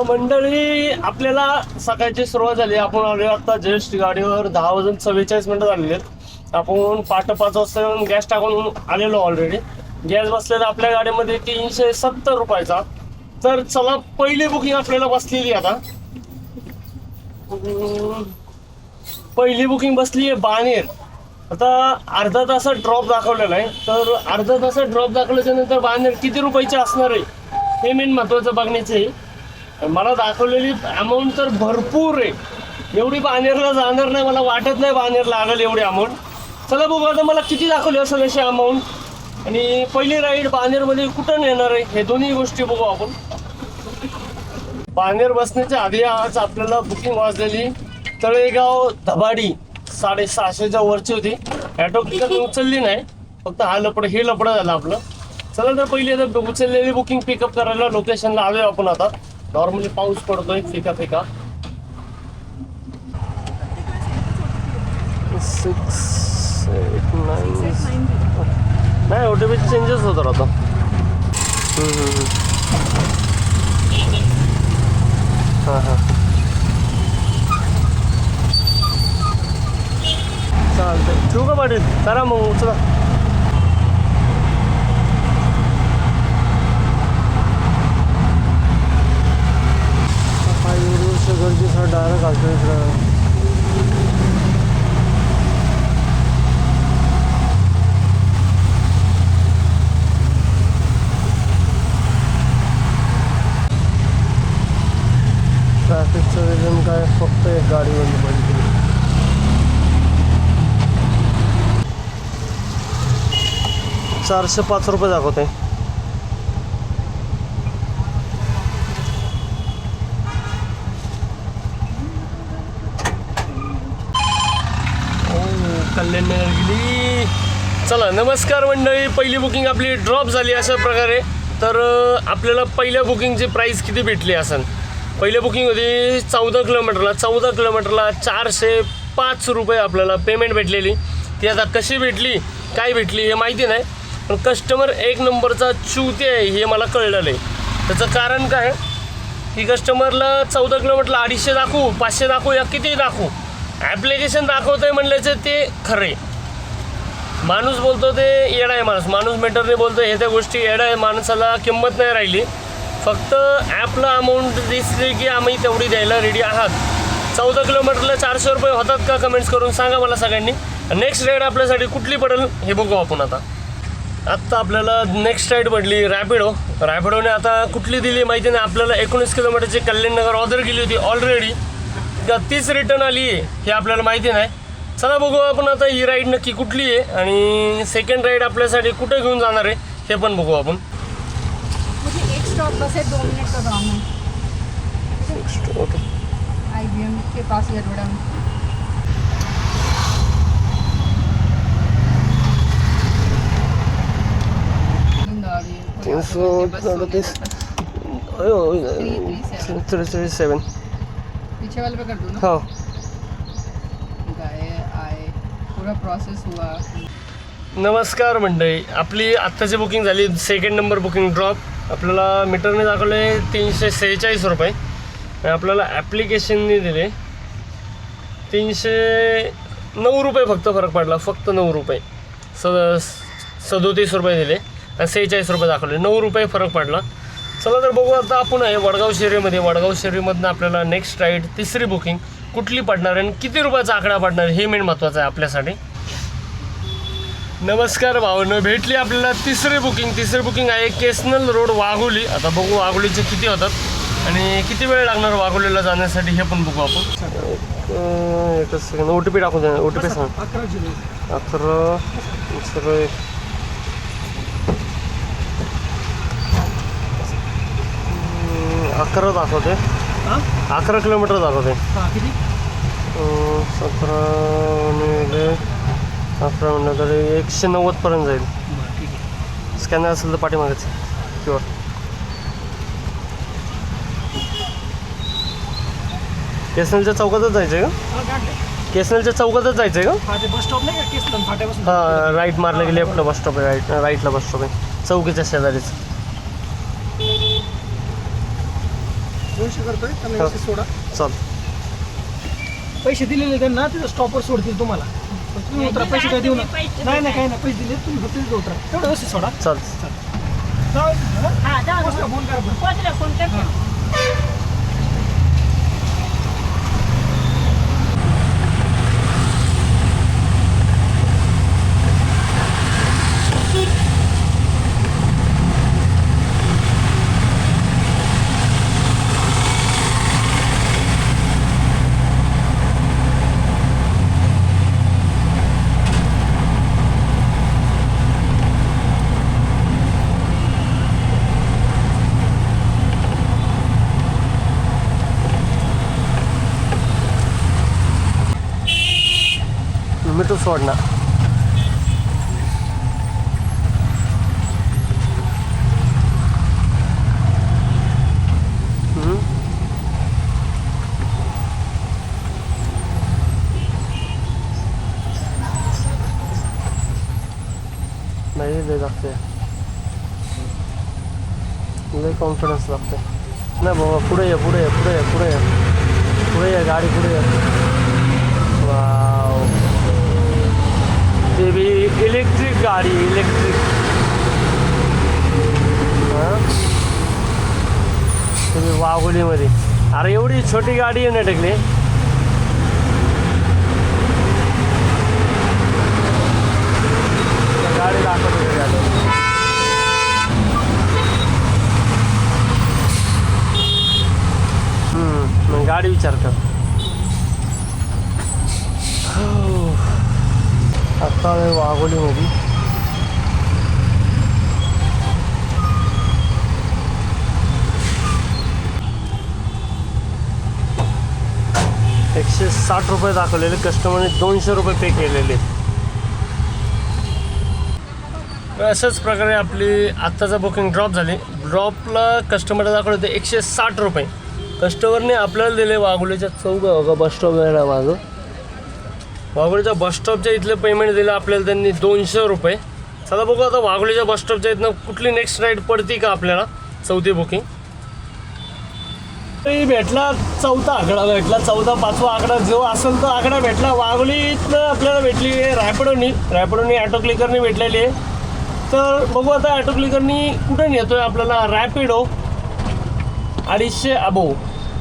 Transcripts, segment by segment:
मंडळी, आपल्याला सकाळची सुरुवात झाली. आपण आलो आता जस्ट गाडीवर 10:44 झालेले आहेत. आपण 5:05 वाजता येऊन गॅस टाकून आलेलो ऑलरेडी. गॅस बसलेला आपल्या गाडीमध्ये 370 रुपयाचा. तर चला, पहिली बुकिंग आपल्याला बसलेली आता. पहिली बुकिंग बसली आहे बाणेर. आता अर्धा तासात ड्रॉप दाखवलेला आहे. तर अर्धा तासात ड्रॉप दाखवल्याच्या नंतर बाणेर किती रुपयाची असणार आहे हे मेन महत्त्वाचं बघण्याचं आहे. मला दाखवलेली अमाऊंट तर भरपूर आहे. एवढी बाणेरला जाणार नाही, मला वाटत नाही बाणेरला लागेल एवढी अमाऊंट. चला बघू आता मला किती दाखवली असेल अशी अमाऊंट, आणि पहिली राईड बाणेरमध्ये कुठं नेणार आहे हे दोन्ही गोष्टी बघू आपण. बाणेर बसण्याच्या आधी आज आपल्याला बुकिंग वाजलेली तळेगाव धबाडी 650च्या वरची होती. ॲटो पिकअप उचलली नाही, फक्त हे लपडं झालं आपलं. चला तर पहिली आता उचललेली बुकिंग पिकअप करायला लोकेशनला आलोय आपण आता. नॉर्मली पाऊस पडतोय फिका फिका. 6, 8, 9 नाही, OTP चेंजेस होतं आता. हां चालतंय. ठेवू का पाटील? करा मग उचला. गरजेचा डायरेक्ट घालतो इकडं. ट्रॅफिकचं रिझन काय, फक्त एक गाडी बंद पडली. ₹405 दाखवते. कल्याणनगर गेली. चला, नमस्कार मंडळी. पहिली बुकिंग आपली ड्रॉप झाली अशा प्रकारे. तर आपल्याला पहिल्या बुकिंगची प्राईस किती भेटली असेल? पहिल्या बुकिंग होती 14 किलोमीटरला. 14 किलोमीटरला 405 रुपये आपल्याला पेमेंट भेटलेली. ती आता कशी भेटली, काय भेटली हे माहिती नाही, पण कस्टमर एक नंबरचा चुती आहे हे मला कळलेलं आहे. त्याचं कारण काय की कस्टमरला 14 किलोमीटरला 250 दाखवू, 500 दाखवू, या किती दाखवू, ॲप्लिकेशन दाखवतं आहे म्हणल्याचं ते खरे. माणूस बोलतो ते येडा आहे. माणूस मेटरने बोलतो हे त्या गोष्टी येडा आहे. माणसाला किंमत नाही राहिली. फक्त ॲपला अमाऊंट दिसली की आम्ही तेवढी द्यायला रेडी आहात. 14 किलोमीटरला 400 रुपये होतात का? कमेंट्स करून सांगा मला सगळ्यांनी. नेक्स्ट राईड आपल्यासाठी कुठली पडेल हे बघू आपण आता. आत्ता आपल्याला नेक्स्ट राईड पडली रॅपिडोने. आता कुठली दिली माहिती नाही आपल्याला. 19 किलोमीटरची कल्याणनगर ऑर्डर केली होती ऑलरेडी. का तीच रिटर्न आली आहे हे आपल्याला माहिती नाही. चला बघू आपण आता ही राईड नक्की कुठली आहे आणि सेकंड राईड आपल्यासाठी कुठे घेऊन जाणार आहे हे पण बघू आपण. एक स्टॉप बस है, 2 मिनट का काम है. IBM के पास ही है. 337 पीछे वाले पे कर दूँ ना? हो. गए आए, पूरा प्रोसेस हुआ. नमस्कार मंडळी, आपली आत्ताची बुकिंग झाली. Second number booking drop. आपल्याला मीटरने दाखवले 346 रुपये. आपल्याला ॲप्लिकेशनने दिले 309 रुपये फक्त फरक पडला. फक्त 9 रुपये. 37 रुपये दिले आणि 46 रुपये दाखवले. 9 रुपये फरक पडला. चला तर बघू आता आपण आहे वडगाव शहरीमध्ये. वडगाव शहरीमधनं आपल्याला नेक्स्ट राईड तिसरी बुकिंग कुठली पडणार आहे आणि किती रुपयाचा आकडा पडणार हे मेन महत्त्वाचं आहे आपल्यासाठी. नमस्कार भावांनो, भेटली आपल्याला तिसरी बुकिंग आहे केसनल रोड वाघोली. आता बघू वाघोलीचे किती होतात आणि किती वेळ लागणार वाघोलीला जाण्यासाठी हे पण बघू आपण. एकच सेकंड. OTP टाकून द्या. OTP सांग. 11 दाखवते. 11 किलोमीटर दाखवते. 17 11 म्हणलं तरी 190 पर्यंत जाईल. स्कॅनर असेल तर पाठीमागेच किंवा केसनलच्या चौकातच जायचं आहे का? केसनलच्या चौकातच जायचं आहे का? बस स्टॉप नाही का केसनल फाट्यापासून? हां, राईट मारलं की लेफ्टला बस स्टॉप आहे. राईटला बस स्टॉप आहे चौकीच्या शेजारीच. 200 करतोय त्यांना व्यवस्थित सोडा. चल. पैसे दिलेले त्यांना तिथं स्टॉपवर सोडतील तुम्हाला. पण तुम्ही उतरा, पैसे काय देऊ नका. नाही नाही काही नाही, पैसे दिले तुम्ही फक्त तिथं उतरा. तेवढं व्यवस्थित सोडा. चल. पोचला, फोन करा. मीटर सोडणार. नाही लय लागते, लय कॉन्फिडन्स लागते. नाही बाबा, पुढे ये पुढे ये पुढे ये पुढे ये पुढे ये, गाडी पुढे ये. वाव, ते बी इलेक्ट्रिक गाडी, इलेक्ट्रिक. हां, ते बी वाघोलीमध्ये. अरे एवढी छोटी गाडी आहे ना टेकली. गाडी दाखवत होती गाडी. मग गाडी विचार कर. आत्ता वाघोलीमध्ये ₹160 दाखवलेले, कस्टमरने ₹200 पे केलेले. अशाच प्रकारे आपली आत्ताचा बुकिंग ड्रॉप झाली. ड्रॉपला कस्टमरला दाखवले होते ₹160. कस्टमरने आपल्याला दिले वाघोलीच्या चौक बस स्टॉप आहे माझं. वाघोलीच्या बसस्टॉपच्या इथलं पेमेंट दिलं आपल्याला त्यांनी ₹200. चला बघू आता वाघोलीच्या बसस्टॉपच्या इथनं कुठली नेक्स्ट राईड पडती का आपल्याला. चौथी बुकिंग भेटला, चौथा आकडा भेटला, 14, 5वा आकडा जो असेल तो आकडा भेटला. वाघोली इथनं आपल्याला भेटली आहे रॅपिडोनी ॲटो क्लिकरनी भेटलेली आहे. तर बघू आता ॲटो क्लिकरनी कुठे नेतो आहे आपल्याला. रॅपिडो 250 अबोव.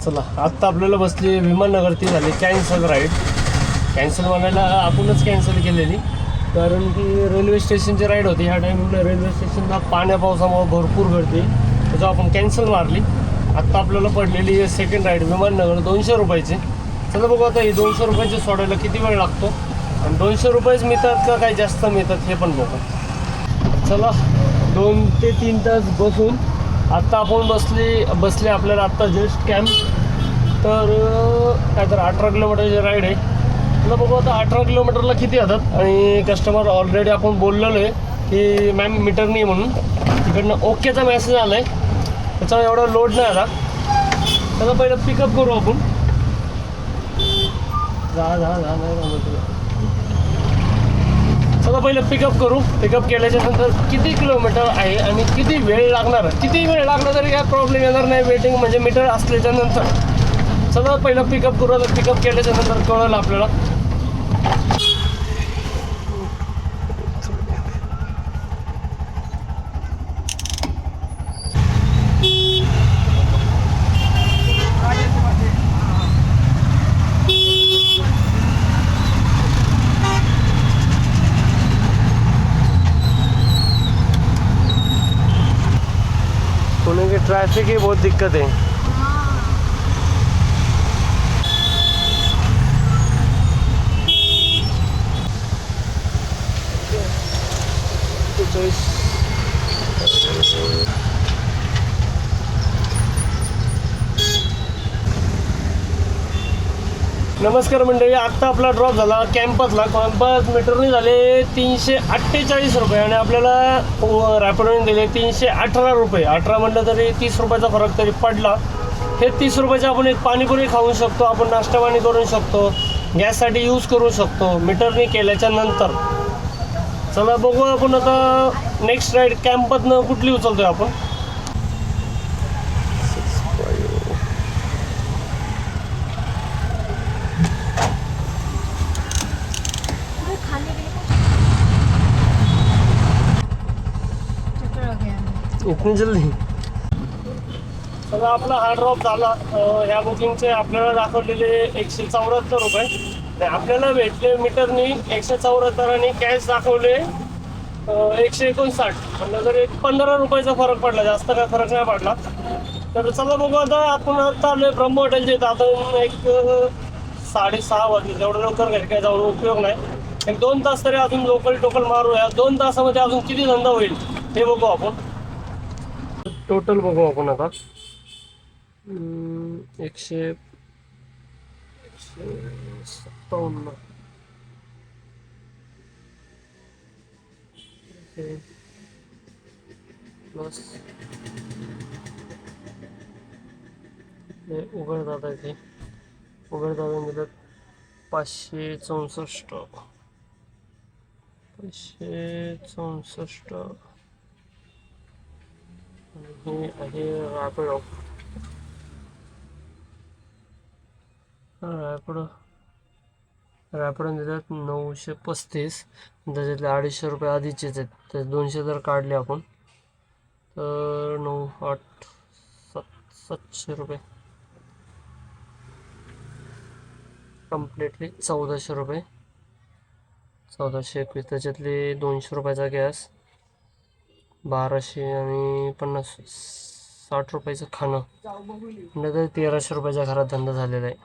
चला आत्ता आपल्याला बसली विमाननगर. ती झाली कॅन्सल राईड. कॅन्सल म्हणायला आपणच कॅन्सल केलेली, कारण की रेल्वे स्टेशनची राईड होती. ह्या टाईमला रेल्वे स्टेशनला पाण्या पावसामुळे भरपूर गर्दी, त्याच्यावर आपण कॅन्सल मारली. आत्ता आपल्याला पडलेली आहे सेकंड राईड विमाननगर ₹200. चला बघू आता ही ₹200 सोडायला किती वेळ लागतो आणि ₹200 मिळतात का काही जास्त मिळतात हे पण बघू. चला 2 ते 3 तास बसून आत्ता आपण बसले आपल्याला आत्ता जस्ट कॅम्प. तर काय तर 18 किलोमीटरची राईड आहे. तुला बघू आता 18 किलोमीटरला किती येतात. आणि कस्टमर ऑलरेडी आपण बोललेलो आहे की मॅम मीटर नाही म्हणून. तिकडनं ओकेचा मेसेज आला आहे, त्याच्यावर एवढा लोड नाही आला. त्याला पहिलं पिकअप करू आपण. चला पहिलं पिकअप करू. पिकअप केल्याच्या नंतर किती किलोमीटर आहे आणि किती वेळ लागणार. किती वेळ लागला तरी काय प्रॉब्लेम येणार नाही, वेटिंग म्हणजे मीटर असल्याच्या नंतर. चला पहिलं पिकअप करू. आता पिकअप केल्याच्या नंतर कळलं आपल्याला. पुणे की ट्रैफिक की बहुत दिक्कत है. नमस्कार मंडळी, आत्ता आपला ड्रॉप झाला कॅम्पसला. कॅम्पस मीटरने झाले ₹348 आणि आपल्याला रॅपिडोने दिले ₹318. 18 म्हटलं तरी ₹30चा फरक तरी पडला. हे ₹30 आपण एक पाणीपुरी खाऊ शकतो, आपण नाश्ता पाणी करू शकतो, गॅससाठी यूज करू शकतो मीटरने केल्याच्या नंतर. चला बघू आपण आता नेक्स्ट राईड कॅम्पतनं कुठली उचलतोय आपण. इतनी जल्दी. चला आपला हा ड्रॉप झाला. ह्या बुकिंगचे आपल्याला दाखवलेले 174 रुपये आणि आपल्याला भेटले मीटरनी 174 आणि कॅश दाखवले 159. म्हणजे जर एक 15 रुपयाचा फरक पडला, जास्त काय फरक नाही पडला. तर चला बघू आता. आपण आता आलोय ब्रह्म हॉटेलचे इथं. आता एक 6:30 वाजले. तेवढं लवकर घरी काय जाऊन उपयोग नाही. एक 2 तास तरी अजून लोकल टोकल मारूया. 2 तासामध्ये अजून किती धंदा होईल हे बघू आपण. टोटल बघू आपण आता. 157 प्लस उघडदादा इथे उघडदादा दिलं 564 आणि हे आहे रॅपिडो. रॅपिडो देतात 935. त्याच्यातले 250 रुपये आधीचेच आहेत. तर 200 जर काढले आपण तर 9, 8, 700 रुपये. कम्प्लिटली 1400 रुपये. 1421. त्याच्यातले 200 रुपयाचा गॅस, 1200 आणि 50, 60 रुपयाचं खाणं. म्हणजे 1300 रुपयाच्या घरात धंदा झालेला आहे.